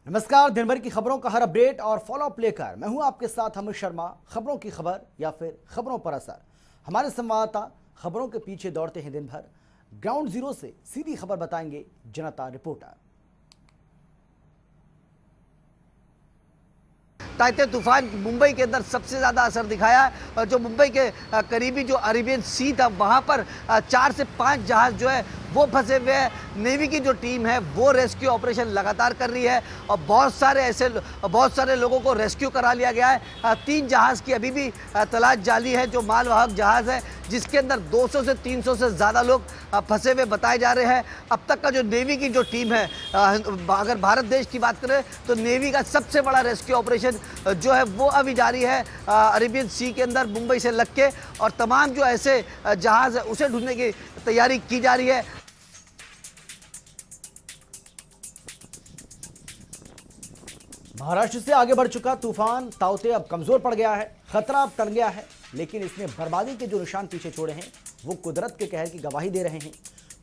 नमस्कार। दिन भर की खबरों का हर अपडेट और फॉलोअप लेकर मैं हूं आपके साथ अमित शर्मा। खबरों की खबर या फिर खबरों पर असर, हमारे संवाददाता खबरों के पीछे दौड़ते हैं दिन भर। ग्राउंड जीरो से सीधी खबर बताएंगे जनता रिपोर्टर। ताइते तूफान मुंबई के अंदर सबसे ज़्यादा असर दिखाया है और जो मुंबई के करीबी जो अरेबियन सी था वहाँ पर 4 से 5 जहाज़ जो है वो फंसे हुए हैं। नेवी की जो टीम है वो रेस्क्यू ऑपरेशन लगातार कर रही है और बहुत सारे लोगों को रेस्क्यू करा लिया गया है। 3 जहाज़ की अभी भी तलाश जारी है, जो मालवाहक जहाज़ है जिसके अंदर 200 से 300 से ज़्यादा लोग फंसे हुए बताए जा रहे हैं। अब तक का जो नेवी की जो टीम है, अगर भारत देश की बात करें तो नेवी का सबसे बड़ा रेस्क्यू ऑपरेशन जो है वो अभी जारी है अरेबियन सी के अंदर मुंबई से लग के, और तमाम जो ऐसे जहाज़ है उसे ढूंढने की तैयारी की जा रही है। महाराष्ट्र से आगे बढ़ चुका तूफान ताउते अब कमजोर पड़ गया है। खतरा अब टल गया है, लेकिन इसने बर्बादी के जो निशान पीछे छोड़े हैं वो कुदरत के कहर की गवाही दे रहे हैं।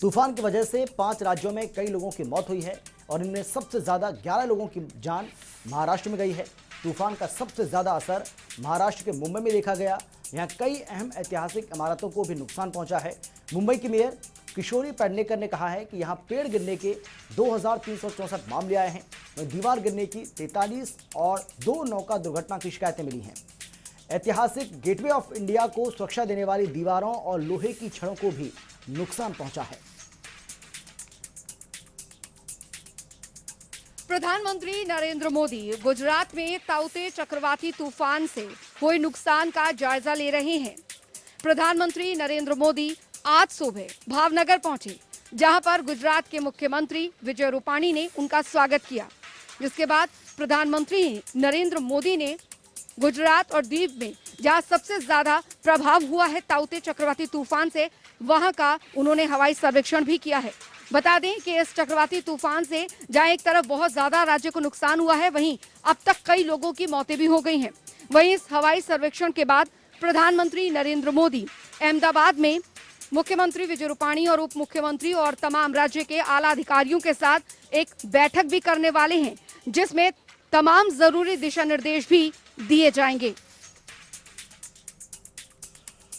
तूफान की वजह से 5 राज्यों में कई लोगों की मौत हुई है और इनमें सबसे ज्यादा 11 लोगों की जान महाराष्ट्र में गई है। तूफान का सबसे ज्यादा असर महाराष्ट्र के मुंबई में देखा गया। यहाँ कई अहम ऐतिहासिक इमारतों को भी नुकसान पहुंचा है। मुंबई की मेयर किशोरी पेडनेकर ने कहा है कि यहाँ पेड़ गिरने के 2364 मामले आए हैं। वहीं दीवार गिरने की 43 और 2 नौका दुर्घटना की शिकायतें मिली हैं। ऐतिहासिक गेटवे ऑफ इंडिया को सुरक्षा देने वाली दीवारों और लोहे की छड़ों को भी नुकसान पहुंचा है। प्रधानमंत्री नरेंद्र मोदी गुजरात में ताउते चक्रवाती तूफान से हुए नुकसान का जायजा ले रहे हैं। प्रधानमंत्री नरेंद्र मोदी आज सुबह भावनगर पहुंचे, जहां पर गुजरात के मुख्यमंत्री विजय रूपाणी ने उनका स्वागत किया। जिसके बाद प्रधानमंत्री नरेंद्र मोदी ने गुजरात और दीव में जहां सबसे ज्यादा प्रभाव हुआ है ताउते चक्रवाती तूफान से, वहां का उन्होंने हवाई सर्वेक्षण भी किया है। बता दें कि इस चक्रवाती तूफान से जहां एक तरफ बहुत ज्यादा राज्य को नुकसान हुआ है, वहीं अब तक कई लोगों की मौतें भी हो गई हैं। वहीं इस हवाई सर्वेक्षण के बाद प्रधानमंत्री नरेंद्र मोदी अहमदाबाद में मुख्यमंत्री विजय रूपाणी और उप मुख्यमंत्री और तमाम राज्य के आला अधिकारियों के साथ एक बैठक भी करने वाले हैं, जिसमें तमाम जरूरी दिशा निर्देश भी दिए जाएंगे।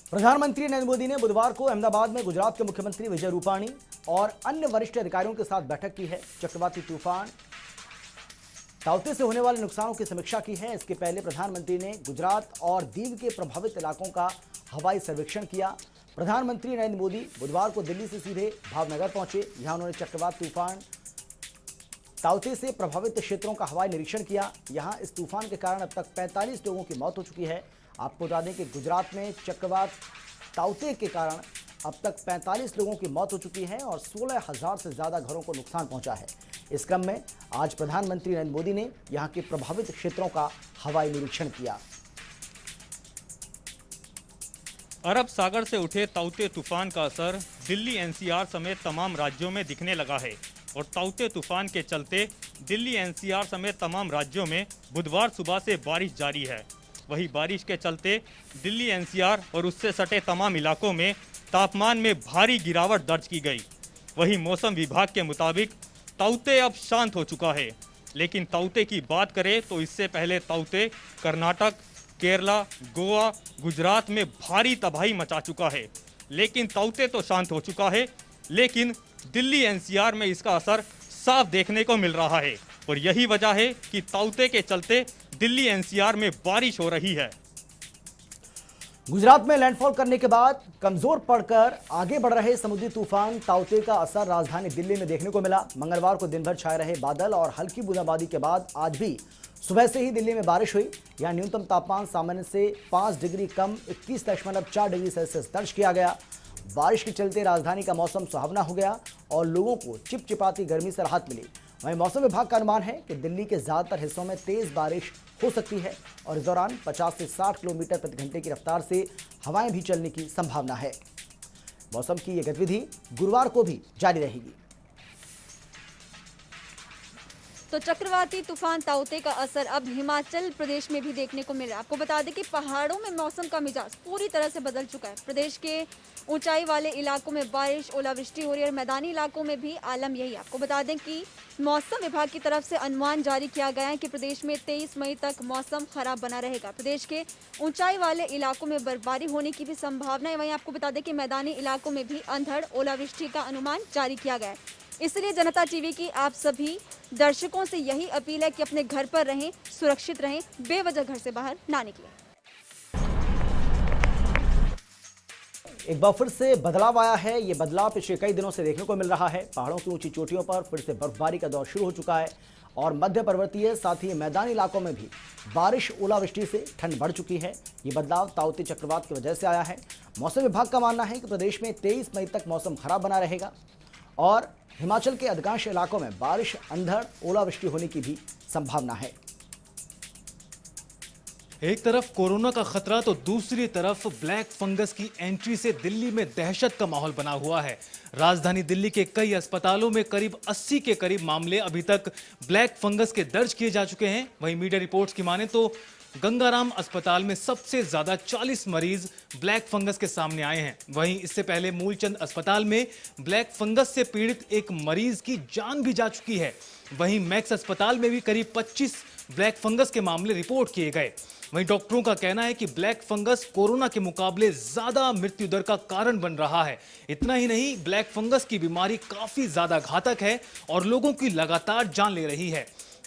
प्रधानमंत्री नरेंद्र मोदी ने बुधवार को अहमदाबाद में गुजरात के मुख्यमंत्री विजय रूपाणी और अन्य वरिष्ठ अधिकारियों के साथ बैठक की है। चक्रवाती तूफान ताउते से होने वाले नुकसानों की समीक्षा की है। इसके पहले प्रधानमंत्री ने गुजरात और दीव के प्रभावित इलाकों का हवाई सर्वेक्षण किया। प्रधानमंत्री नरेंद्र मोदी बुधवार को दिल्ली से सीधे भावनगर पहुंचे। यहां उन्होंने चक्रवात तूफान ताउते से प्रभावित क्षेत्रों का हवाई निरीक्षण किया। यहां इस तूफान के कारण अब तक 45 लोगों की मौत हो चुकी है। आपको बता दें कि गुजरात में चक्रवात ताउते के कारण अब तक 45 लोगों की मौत हो चुकी है और 16,000 से ज्यादा घरों को नुकसान पहुंचा है। इस क्रम में आज प्रधानमंत्री नरेंद्र मोदी ने यहां के प्रभावित क्षेत्रों का हवाई निरीक्षण किया। अरब सागर से उठे ताउते तूफान का असर दिल्ली एनसीआर समेत तमाम राज्यों में दिखने लगा है और ताउते तूफान के चलते दिल्ली एनसीआर समेत तमाम राज्यों में बुधवार सुबह से बारिश जारी है। वहीं बारिश के चलते दिल्ली एनसीआर और उससे सटे तमाम इलाकों में तापमान में भारी गिरावट दर्ज की गई। वहीं मौसम विभाग के मुताबिक ताउते अब शांत हो चुका है, लेकिन ताउते की बात करें तो इससे पहले ताउते कर्नाटक, केरला, गोवा, गुजरात में भारी तबाही मचा चुका है। लेकिन ताउते तो शांत हो चुका है, लेकिन दिल्ली एनसीआर में इसका असर साफ देखने को मिल रहा है और यही वजह है कि ताउते के चलते दिल्ली एनसीआर में बारिश हो रही है। गुजरात में लैंडफॉल करने के बाद कमजोर पड़कर आगे बढ़ रहे समुद्री तूफान ताउते का असर राजधानी दिल्ली में देखने को मिला। मंगलवार को दिन भर छाए रहे बादल और हल्की बूंदाबांदी के बाद आज भी सुबह से ही दिल्ली में बारिश हुई। यहां न्यूनतम तापमान सामान्य से 5 डिग्री कम 21.4 डिग्री सेल्सियस दर्ज किया गया। बारिश के चलते राजधानी का मौसम सुहावना हो गया और लोगों को चिपचिपाती गर्मी से राहत मिली। वहीं मौसम विभाग का अनुमान है कि दिल्ली के ज्यादातर हिस्सों में तेज बारिश हो सकती है और इस दौरान 50 से 60 किलोमीटर प्रति घंटे की रफ्तार से हवाएं भी चलने की संभावना है। मौसम की यह गतिविधि गुरुवार को भी जारी रहेगी। तो चक्रवाती तूफान ताउते का असर अब हिमाचल प्रदेश में भी देखने को मिल रहा है। आपको बता दें कि पहाड़ों में मौसम का मिजाज पूरी तरह से बदल चुका है। प्रदेश के ऊंचाई वाले इलाकों में बारिश, ओलावृष्टि हो रही है और मैदानी इलाकों में भी आलम यही। आपको बता दें कि मौसम विभाग की तरफ से अनुमान जारी किया गया है कि प्रदेश में 23 मई तक मौसम खराब बना रहेगा। प्रदेश के ऊंचाई वाले इलाकों में बर्फबारी होने की भी संभावना है। वहीं आपको बता दें कि मैदानी इलाकों में भी अंधड़, ओलावृष्टि का अनुमान जारी किया गया है। इसलिए जनता टीवी की आप सभी दर्शकों से यही अपील है कि अपने घर पर रहें, सुरक्षित रहें, बेवजह घर से बाहर ना निकलें। एक बार फिर से बदलाव आया है। ये बदलाव पिछले कई दिनों से देखने को मिल रहा है। पहाड़ों की ऊंची चोटियों पर फिर से बर्फबारी का दौर शुरू हो चुका है और मध्य पर्वतीय साथ ही मैदानी इलाकों में भी बारिश, ओलावृष्टि से ठंड बढ़ चुकी है। ये बदलाव ताउते चक्रवात की वजह से आया है। मौसम विभाग का मानना है कि प्रदेश में 23 मई तक मौसम खराब बना रहेगा और हिमाचल के अधिकांश इलाकों में बारिश, अंधड़, ओलावृष्टि होने की भी संभावना है। एक तरफ कोरोना का खतरा तो दूसरी तरफ ब्लैक फंगस की एंट्री से दिल्ली में दहशत का माहौल बना हुआ है। राजधानी दिल्ली के कई अस्पतालों में करीब 80 के करीब मामले अभी तक ब्लैक फंगस के दर्ज किए जा चुके हैं। वहीं मीडिया रिपोर्ट्स की माने तो गंगाराम अस्पताल में सबसे ज्यादा 40 मरीज ब्लैक फंगस के सामने आए हैं। वहीं इससे पहले मूलचंद अस्पताल में ब्लैक फंगस से पीड़ित एक मरीज की जान भी जा चुकी है। वहीं मैक्स अस्पताल में भी करीब 25 ब्लैक फंगस के मामले रिपोर्ट किए गए। वहीं डॉक्टरों का कहना है कि ब्लैक फंगस कोरोना के मुकाबले ज्यादा मृत्यु दर का कारण बन रहा है। इतना ही नहीं, ब्लैक फंगस की बीमारी काफी ज्यादा घातक है और लोगों की लगातार जान ले रही है।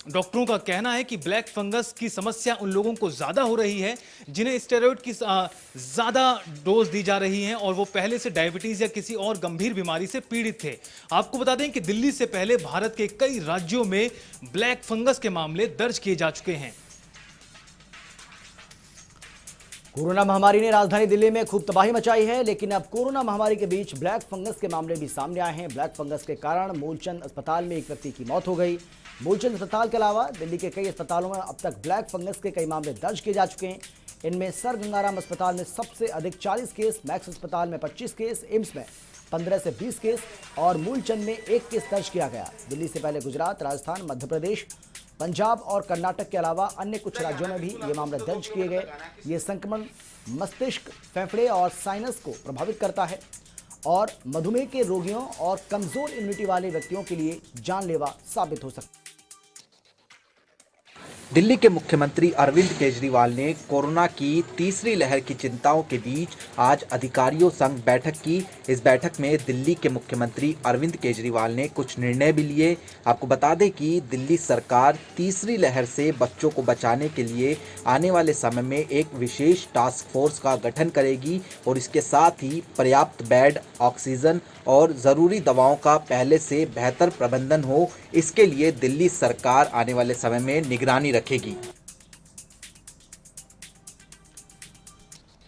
डॉक्टरों का कहना है कि ब्लैक फंगस की समस्या उन लोगों को ज्यादा हो रही है जिन्हें स्टेरॉइड की ज्यादा डोज दी जा रही है और वो पहले से डायबिटीज या किसी और गंभीर बीमारी से पीड़ित थे। आपको बता दें कि दिल्ली से पहले भारत के कई राज्यों में ब्लैक फंगस के मामले दर्ज किए जा चुके हैं। कोरोना महामारी ने राजधानी दिल्ली में खूब तबाही मचाई है, लेकिन अब कोरोना महामारी के बीच ब्लैक फंगस के मामले भी सामने आए हैं। ब्लैक फंगस के कारण मूलचंद अस्पताल में एक व्यक्ति की मौत हो गई। मूलचंद अस्पताल के अलावा दिल्ली के कई अस्पतालों में अब तक ब्लैक फंगस के कई मामले दर्ज किए जा चुके हैं। इनमें सर गंगाराम अस्पताल में सबसे अधिक 40 केस, मैक्स अस्पताल में 25 केस, एम्स में 15 से 20 केस और मूलचंद में 1 केस दर्ज किया गया। दिल्ली से पहले गुजरात, राजस्थान, मध्य प्रदेश, पंजाब और कर्नाटक के अलावा अन्य कुछ राज्यों में भी ये मामले दर्ज किए गए। ये संक्रमण मस्तिष्क, फेफड़े और साइनस को प्रभावित करता है और मधुमेह के रोगियों और कमजोर इम्यूनिटी वाले व्यक्तियों के लिए जानलेवा साबित हो सकता है। दिल्ली के मुख्यमंत्री अरविंद केजरीवाल ने कोरोना की तीसरी लहर की चिंताओं के बीच आज अधिकारियों संग बैठक की। इस बैठक में दिल्ली के मुख्यमंत्री अरविंद केजरीवाल ने कुछ निर्णय भी लिए। आपको बता दें कि दिल्ली सरकार तीसरी लहर से बच्चों को बचाने के लिए आने वाले समय में एक विशेष टास्क फोर्स का गठन करेगी और इसके साथ ही पर्याप्त बेड, ऑक्सीजन और ज़रूरी दवाओं का पहले से बेहतर प्रबंधन हो, इसके लिए दिल्ली सरकार आने वाले समय में निगरानी रखेगी।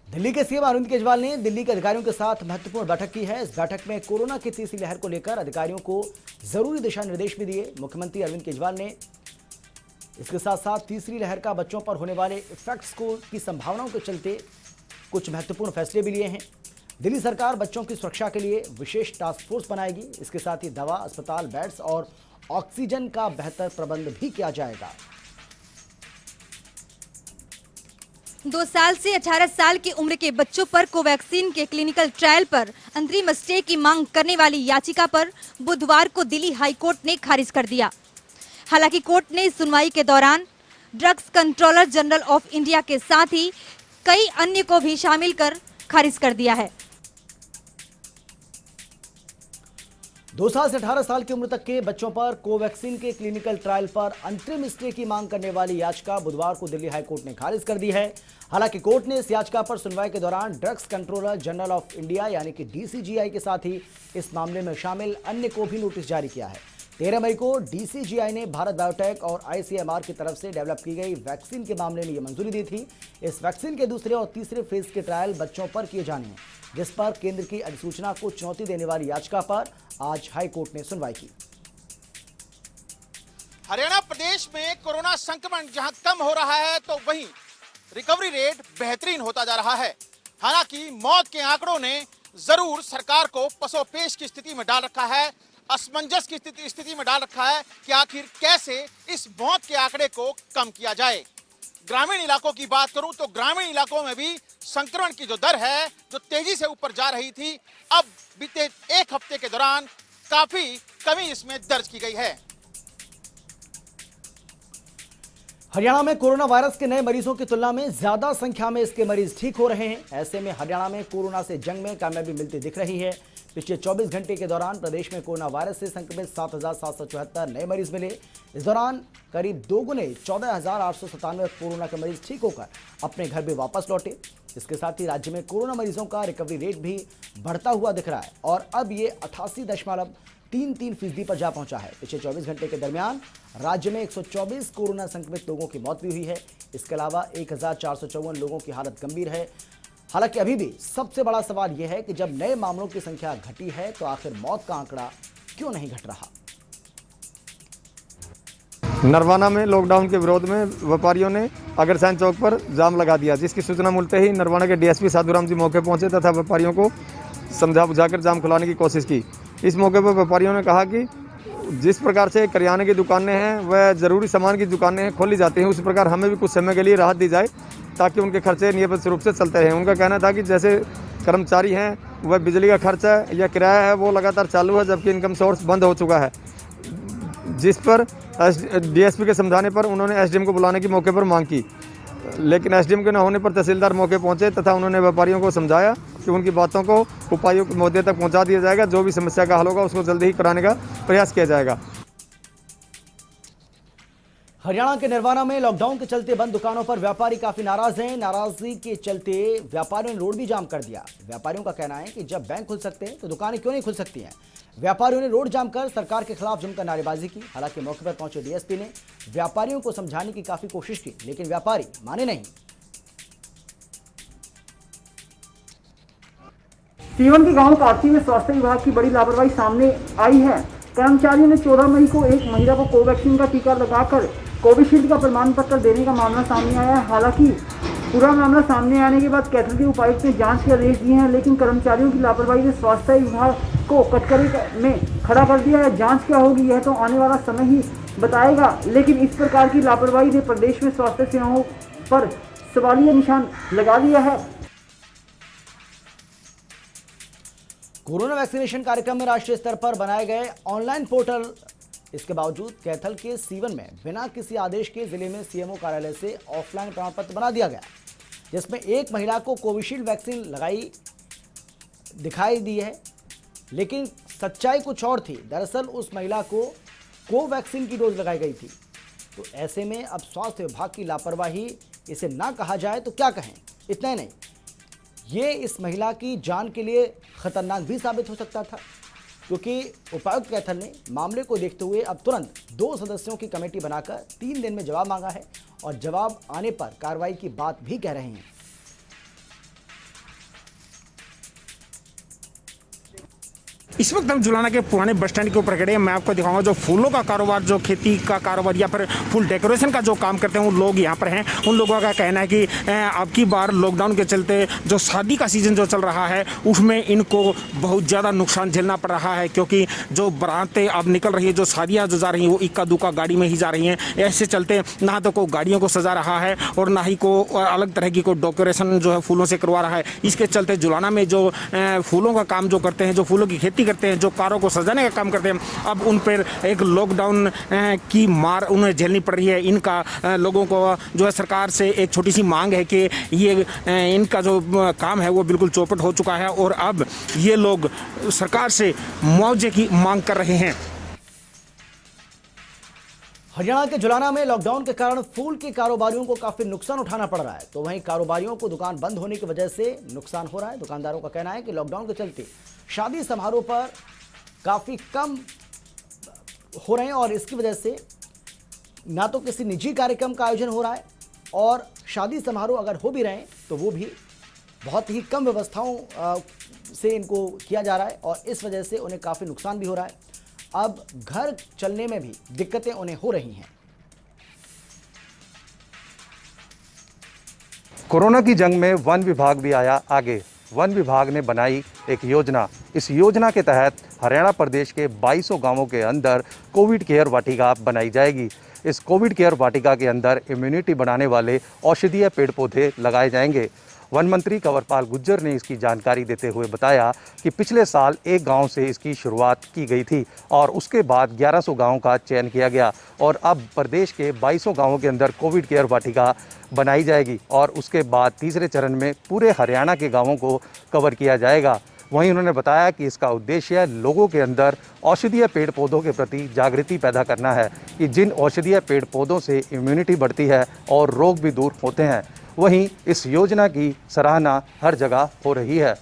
दिल्ली के सीएम अरविंद केजरीवाल ने दिल्ली के अधिकारियों के साथ महत्वपूर्ण बैठक की है। इस बैठक में कोरोना की तीसरी लहर को लेकर अधिकारियों को जरूरी दिशा निर्देश भी दिए। मुख्यमंत्री अरविंद केजरीवाल ने इसके साथ साथ तीसरी लहर का बच्चों पर होने वाले इफेक्ट्स की संभावनाओं के चलते कुछ महत्वपूर्ण फैसले भी लिए हैं। दिल्ली सरकार बच्चों की सुरक्षा के लिए विशेष टास्क फोर्स बनाएगी। इसके साथ ही दवा, अस्पताल, बेड्स और ऑक्सीजन का बेहतर प्रबंध भी किया जाएगा। 2 साल से 18 साल की उम्र के बच्चों पर कोवैक्सीन के क्लिनिकल ट्रायल पर अंतरिम स्टे की मांग करने वाली याचिका पर बुधवार को दिल्ली हाई कोर्ट ने खारिज कर दिया। हालांकि कोर्ट ने सुनवाई के दौरान drugs controller general of India के साथ ही कई अन्य को भी शामिल कर खारिज कर दिया है। 2 साल से 18 साल की उम्र तक के बच्चों पर कोवैक्सीन के क्लिनिकल ट्रायल पर अंतरिम स्टे की मांग करने वाली याचिका बुधवार को दिल्ली हाईकोर्ट ने खारिज कर दी है। हालांकि कोर्ट ने इस याचिका पर सुनवाई के दौरान drugs controller general of India यानी कि डीसीजीआई के साथ ही इस मामले में शामिल अन्य को भी नोटिस जारी किया है। 13 मई को डीसीजीआई ने भारत बायोटेक और आईसीएमआर की तरफ से डेवलप की गई वैक्सीन के मामले में यह मंजूरी दी थी। इस वैक्सीन के दूसरे और तीसरे फेज के ट्रायल बच्चों पर किए जाने हैं, जिस पर केंद्र की अधिसूचना को चुनौती देने वाली याचिका पर आज हाई कोर्ट ने सुनवाई की। हरियाणा प्रदेश में कोरोना संक्रमण जहां कम हो रहा है तो वहीं रिकवरी रेट बेहतरीन होता जा रहा है। हालांकि मौत के आंकड़ों ने जरूर सरकार को पसोपेश की स्थिति में डाल रखा है। असमंजस की स्थिति में डाल रखा है कि आखिर कैसे इस मौत के आंकड़े को कम किया जाए। ग्रामीण इलाकों की बात करूं तो ग्रामीण इलाकों में भी संक्रमण की जो दर है, जो तेजी से ऊपर जा रही थी, अब बीते एक हफ्ते के दौरान काफी कमी इसमें दर्ज की गई है। हरियाणा में कोरोना वायरस के नए मरीजों की तुलना में ज्यादा संख्या में इसके मरीज ठीक हो रहे हैं। ऐसे में हरियाणा में कोरोना से जंग में कामयाबी मिलती दिख रही है। पिछले 24 घंटे के दौरान प्रदेश में कोरोना वायरस से संक्रमित 7,774 नए मरीज मिले। इस दौरान करीब दोगुने 14,897 कोरोना के मरीज ठीक होकर अपने घर भी वापस लौटे। इसके साथ ही राज्य में कोरोना मरीजों का रिकवरी रेट भी बढ़ता हुआ दिख रहा है और अब ये 88.33% पर जा पहुंचा है। पिछले 24 घंटे के दरमियान राज्य में 124 कोरोना संक्रमित लोगों की मौत भी हुई है। इसके अलावा 1,454 लोगों की हालत गंभीर है। हालांकि अभी भी सबसे बड़ा सवाल यह है कि जब नए मामलों की संख्या घटी है तो आखिर मौत का आंकड़ा क्यों नहीं घट रहा। नरवाना में लॉकडाउन के विरोध में व्यापारियों ने अग्रसेन चौक पर जाम लगा दिया, जिसकी सूचना मिलते ही नरवाना के डीएसपी साधुराम जी मौके पहुंचे तथा व्यापारियों को समझा बुझाकर जाम खुलाने की कोशिश की। इस मौके पर व्यापारियों ने कहा कि जिस प्रकार से किराने की दुकानें हैं वह ज़रूरी सामान की दुकानें हैं खोली जाती हैं, उसी प्रकार हमें भी कुछ समय के लिए राहत दी जाए ताकि उनके खर्चे नियमित रूप से चलते रहें। उनका कहना था कि जैसे कर्मचारी हैं वह बिजली का खर्चा या किराया है वो लगातार चालू है, जबकि इनकम सोर्स बंद हो चुका है, जिस पर डीएसपी के समझाने पर उन्होंने एसडीएम को बुलाने की मौके पर मांग की। लेकिन एसडीएम के न होने पर तहसीलदार मौके पहुंचे तथा उन्होंने व्यापारियों को समझाया कि उनकी बातों को उपायुक्त के मुद्दे तक पहुंचा दिया जाएगा। जो भी समस्या का हल होगा उसको जल्दी ही कराने का प्रयास किया जाएगा। हरियाणा के नरवाना में लॉकडाउन के चलते बंद दुकानों पर व्यापारी काफी नाराज हैं। नाराजगी के चलते व्यापारियों ने रोड भी जाम कर दिया। व्यापारियों का कहना है कि जब बैंक खुल सकते हैं तो दुकानें क्यों नहीं खुल सकती हैं। व्यापारियों ने रोड जाम कर सरकार के खिलाफ जमकर नारेबाजी की। हालांकि मौके पर पहुंचे डीएसपी ने व्यापारियों को समझाने की काफी कोशिश की, लेकिन व्यापारी माने नहीं। सीवन के गांव कार्थी में स्वास्थ्य विभाग की बड़ी लापरवाही सामने आई है। कर्मचारियों ने 14 मई को एक महिला को कोवैक्सीन का टीका लगाकर कोविशील्ड का प्रमाण पत्र देने का मामला सामने आया है। हालांकि पूरा मामला सामने आने के बाद कैथल के उपायुक्त ने जांच के आदेश दिए हैं, लेकिन कर्मचारियों की लापरवाही ने स्वास्थ्य विभाग को कटघरे में खड़ा कर दिया है। जांच क्या होगी यह तो आने वाला समय ही बताएगा, लेकिन इस प्रकार की लापरवाही ने प्रदेश में स्वास्थ्य सेवाओं पर सवालिया निशान लगा दिया है। कोरोना वैक्सीनेशन कार्यक्रम में राष्ट्रीय स्तर पर बनाए गए ऑनलाइन पोर्टल, इसके बावजूद कैथल के सीवन में बिना किसी आदेश के जिले में सीएमओ कार्यालय से ऑफलाइन प्रमाण पत्र बना दिया गया, जिसमें एक महिला को कोविशील्ड वैक्सीन लगाई दिखाई दी है, लेकिन सच्चाई कुछ और थी। दरअसल उस महिला को कोवैक्सीन की डोज लगाई गई थी। तो ऐसे में अब स्वास्थ्य विभाग की लापरवाही इसे ना कहा जाए तो क्या कहें। इतना ही नहीं, ये इस महिला की जान के लिए खतरनाक भी साबित हो सकता था, क्योंकि उपायुक्त कैथल ने मामले को देखते हुए अब तुरंत 2 सदस्यों की कमेटी बनाकर 3 दिन में जवाब मांगा है और जवाब आने पर कार्रवाई की बात भी कह रहे हैं। इस वक्त हम जुलाना के पुराने बस स्टैंड के ऊपर खड़े हैं। मैं आपको दिखाऊंगा जो फूलों का कारोबार, जो खेती का कारोबार या फिर फुल डेकोरेशन का जो काम करते हैं उन लोग यहाँ पर हैं। उन लोगों का कहना है कि अब की बार लॉकडाउन के चलते जो शादी का सीजन जो चल रहा है उसमें इनको बहुत ज़्यादा नुकसान झेलना पड़ रहा है, क्योंकि जो बारातें अब निकल रही है, जो शादियाँ जो जा रही हैं वो इक्का दुक्का गाड़ी में ही जा रही हैं। ऐसे चलते ना तो कोई गाड़ियों को सजा रहा है और ना ही को अलग तरह की कोई डेकोरेशन जो है फूलों से करवा रहा है। इसके चलते जुलाना में जो फूलों का काम जो करते हैं, जो फूलों की खेती करते हैं, जो कारों को सजाने का काम करते हैं, अब उन पर एक लॉकडाउन की मार उन्हें झेलनी पड़ रही है। इनका लोगों को जो है सरकार से एक छोटी सी मांग है कि ये इनका जो काम है वो बिल्कुल चौपट हो चुका है और अब ये लोग सरकार से मुआवजे की मांग कर रहे हैं। हरियाणा के जुलाना में लॉकडाउन के कारण फूल के कारोबारियों को काफी नुकसान उठाना पड़ रहा है, तो वहीं कारोबारियों को दुकान बंद होने की वजह से नुकसान हो रहा है। दुकानदारों का कहना है कि लॉकडाउन के चलते शादी समारोह पर काफी कम हो रहे हैं और इसकी वजह से ना तो किसी निजी कार्यक्रम का आयोजन हो रहा है और शादी समारोह अगर हो भी रहे हैं तो वो भी बहुत ही कम व्यवस्थाओं से इनको किया जा रहा है और इस वजह से उन्हें काफी नुकसान भी हो रहा है। अब घर चलने में भी दिक्कतें उन्हें हो रही हैं। कोरोना की जंग में वन विभाग भी आया आगे। वन विभाग ने बनाई एक योजना। इस योजना के तहत हरियाणा प्रदेश के 2200 गांवों के अंदर कोविड केयर वाटिका बनाई जाएगी। इस कोविड केयर वाटिका के अंदर इम्यूनिटी बढ़ाने वाले औषधीय पेड़ पौधे लगाए जाएंगे। वन मंत्री कंवरपाल गुर्जर ने इसकी जानकारी देते हुए बताया कि पिछले साल एक गांव से इसकी शुरुआत की गई थी और उसके बाद 1100 गांवों का चयन किया गया और अब प्रदेश के 2200 गांवों के अंदर कोविड केयर वाटिका बनाई जाएगी और उसके बाद तीसरे चरण में पूरे हरियाणा के गांवों को कवर किया जाएगा। वहीं उन्होंने बताया कि इसका उद्देश्य लोगों के अंदर औषधीय पेड़ पौधों के प्रति जागृति पैदा करना है कि जिन औषधीय पेड़ पौधों से इम्यूनिटी बढ़ती है और रोग भी दूर होते हैं। वहीं इस योजना की सराहना हर जगह हो रही है।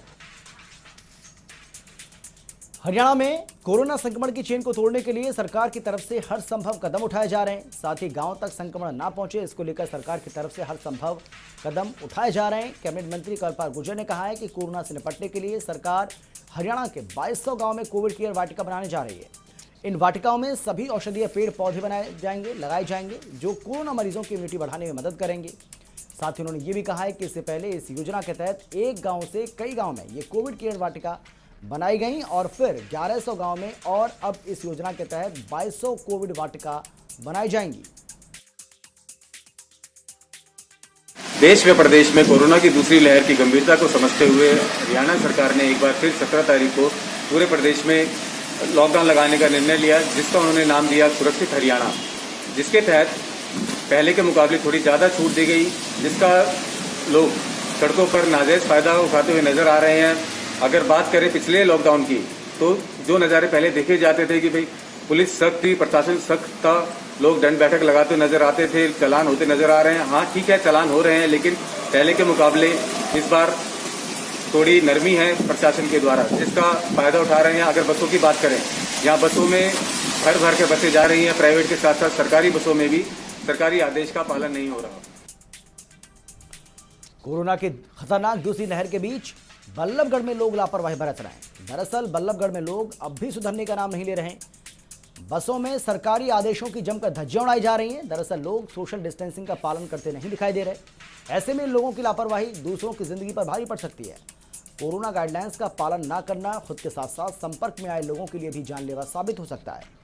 हरियाणा में कोरोना संक्रमण की चेन को तोड़ने के लिए सरकार की तरफ से हर संभव कदम उठाए जा रहे हैं। साथ ही गांव तक संक्रमण ना पहुंचे, इसको लेकर सरकार की तरफ से हर संभव कदम उठाए जा रहे हैं। कैबिनेट मंत्री कंवरपाल गुर्जर ने कहा है कि कोरोना से निपटने के लिए सरकार हरियाणा के 2200 गाँव में कोविड केयर वाटिका बनाने जा रही है। इन वाटिकाओं में सभी औषधीय पेड़ पौधे लगाए जाएंगे जो कोरोना मरीजों की इम्यूनिटी बढ़ाने में मदद करेंगे। साथ ही उन्होंने ये भी कहा है कि इससे पहले इस योजना के तहत एक गांव से कई गांव में ये कोविड केयर वाटिका बनाई गई और फिर 1100 गांव में और अब इस योजना के तहत 2200 कोविड वाटिका बनाई जाएंगी। देश व प्रदेश में कोरोना की दूसरी लहर की गंभीरता को समझते हुए हरियाणा सरकार ने एक बार फिर 17 तारीख को पूरे प्रदेश में लॉकडाउन लगाने का निर्णय लिया, जिसका उन्होंने नाम दिया सुरक्षित हरियाणा, जिसके तहत पहले के मुकाबले थोड़ी ज़्यादा छूट दी गई, जिसका लोग सड़कों पर नाजायज़ फ़ायदा उठाते हुए नज़र आ रहे हैं। अगर बात करें पिछले लॉकडाउन की, तो जो नज़ारे पहले देखे जाते थे कि भाई पुलिस सख्त थी, प्रशासन सख्त था, लोग दंड बैठक लगाते नज़र आते थे, चालान होते नज़र आ रहे हैं। हाँ ठीक है, चालान हो रहे हैं, लेकिन पहले के मुकाबले इस बार थोड़ी नरमी है प्रशासन के द्वारा, जिसका फ़ायदा उठा रहे हैं। अगर बसों की बात करें, यहाँ बसों में भर भर के बसें जा रही हैं, प्राइवेट के साथ साथ सरकारी बसों में भी सरकारी आदेश का पालन नहीं हो रहा। कोरोना की खतरनाक दूसरी लहर के बीच बल्लभगढ़ में लोग लापरवाही बरत रहे हैं। दरअसल बल्लभगढ़ में लोग अब भी सुधरने का नाम नहीं ले रहे हैं। बसों में सरकारी आदेशों की जमकर धज्जियां उड़ाई जा रही हैं। दरअसल लोग सोशल डिस्टेंसिंग का पालन करते नहीं दिखाई दे रहे। ऐसे में लोगों की लापरवाही दूसरों की जिंदगी पर भारी पड़ सकती है। कोरोना गाइडलाइंस का पालन न करना खुद के साथ साथ संपर्क में आए लोगों के लिए भी जानलेवा साबित हो सकता है।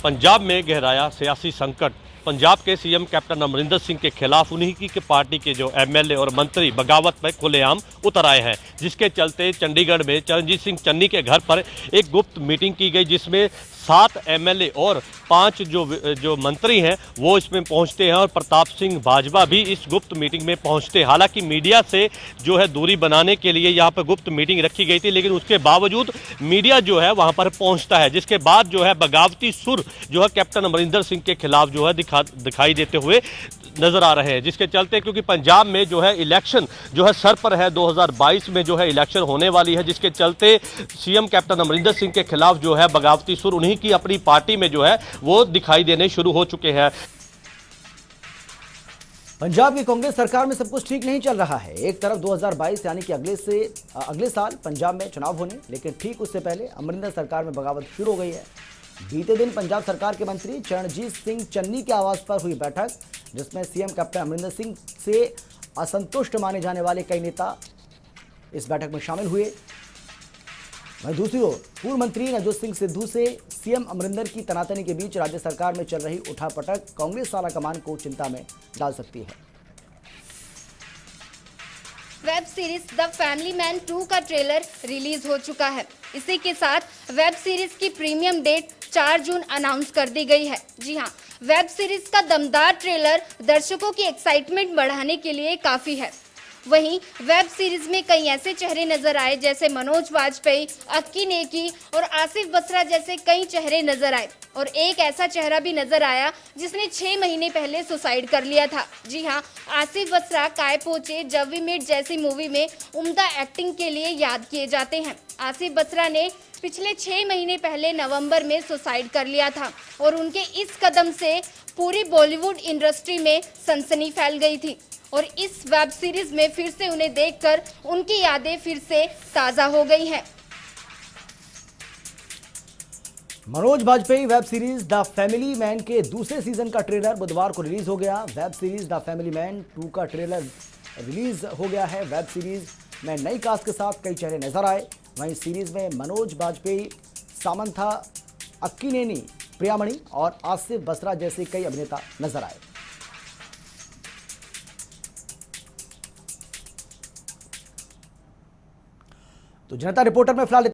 पंजाब में गहराया सियासी संकट। पंजाब के सीएम कैप्टन अमरिंदर सिंह के खिलाफ उन्हीं की पार्टी के जो एमएलए और मंत्री बगावत में खुलेआम उतर आए हैं, जिसके चलते चंडीगढ़ में चरणजीत सिंह चन्नी के घर पर एक गुप्त मीटिंग की गई, जिसमें 7 एमएलए और 5 जो मंत्री हैं वो इसमें पहुंचते हैं और प्रताप सिंह बाजवा भी इस गुप्त मीटिंग में पहुंचते हैं। हालांकि मीडिया से जो है दूरी बनाने के लिए यहाँ पर गुप्त मीटिंग रखी गई थी, लेकिन उसके बावजूद मीडिया जो है वहाँ पर पहुँचता है, जिसके बाद जो है बगावती सुर जो है कैप्टन अमरिंदर सिंह के खिलाफ जो है दिखाई देते हुए नजर आ रहे हैं। जिसके चलते क्योंकि पंजाब में जो है इलेक्शन जो है सर पर है, 2022 में जो है इलेक्शन होने वाली है, जिसके चलते सीएम कैप्टन अमरिंदर सिंह के खिलाफ जो है बगावती सुर उन्हीं की अपनी पार्टी में जो है वो दिखाई देने शुरू हो चुके हैं। पंजाब की कांग्रेस सरकार में सब कुछ ठीक नहीं चल रहा है। एक तरफ 2022 यानी कि अगले साल पंजाब में चुनाव होने, लेकिन ठीक उससे पहले अमरिंदर सरकार में बगावत शुरू हो गई है। बीते दिन पंजाब सरकार के मंत्री चरणजीत सिंह चन्नी के आवास पर हुई बैठक, जिसमें सीएम कैप्टन अमरिंदर सिंह से असंतुष्ट माने जाने वाले कई नेता इस बैठक में शामिल हुए। वहीं दूसरी ओर पूर्व मंत्री नवजोत सिंह सिद्धू से सीएम अमरिंदर की तनातनी के बीच राज्य सरकार में चल रही उठापटक कांग्रेस आला कमान को चिंता में डाल सकती है। Web series the family man 2 का ट्रेलर रिलीज हो चुका है। इसी के साथ वेब सीरीज की प्रीमियम डेट 4 जून अनाउंस कर दी गई है। जी हां, वेब सीरीज का दमदार ट्रेलर दर्शकों की एक्साइटमेंट बढ़ाने के लिए काफी है। वहीं वेब सीरीज में कई ऐसे चेहरे नजर आए जैसे मनोज वाजपेयी, अक्की नेकी और आसिफ बसरा जैसे कई चेहरे नजर आए, और एक ऐसा चेहरा भी नजर आया जिसने 6 महीने पहले सुसाइड कर लिया था। जी हां, आसिफ बसरा काय पोचे, जब वी मेट जैसी मूवी में उम्दा एक्टिंग के लिए याद किए जाते हैं। आसिफ बसरा ने पिछले 6 महीने पहले नवंबर में सुसाइड कर लिया था और उनके इस कदम से पूरी बॉलीवुड इंडस्ट्री में सनसनी फैल गई थी, और इस वेब सीरीज में फिर से उन्हें देखकर उनकी यादें फिर से ताज़ा हो गई हैं। Manoj Bajpayee web series the family man के दूसरे सीजन का ट्रेलर बुधवार को रिलीज हो गया। Web series the family man 2 का ट्रेलर रिलीज हो गया है। वेब सीरीज में नई कास्ट के साथ कई चेहरे नजर आए। वहीं सीरीज में मनोज बाजपेयी, सामंथा अक्कीनेनी, प्रियामणि और आसिफ बसरा जैसे कई अभिनेता नजर आए। तो जनता रिपोर्टर में फिलहाल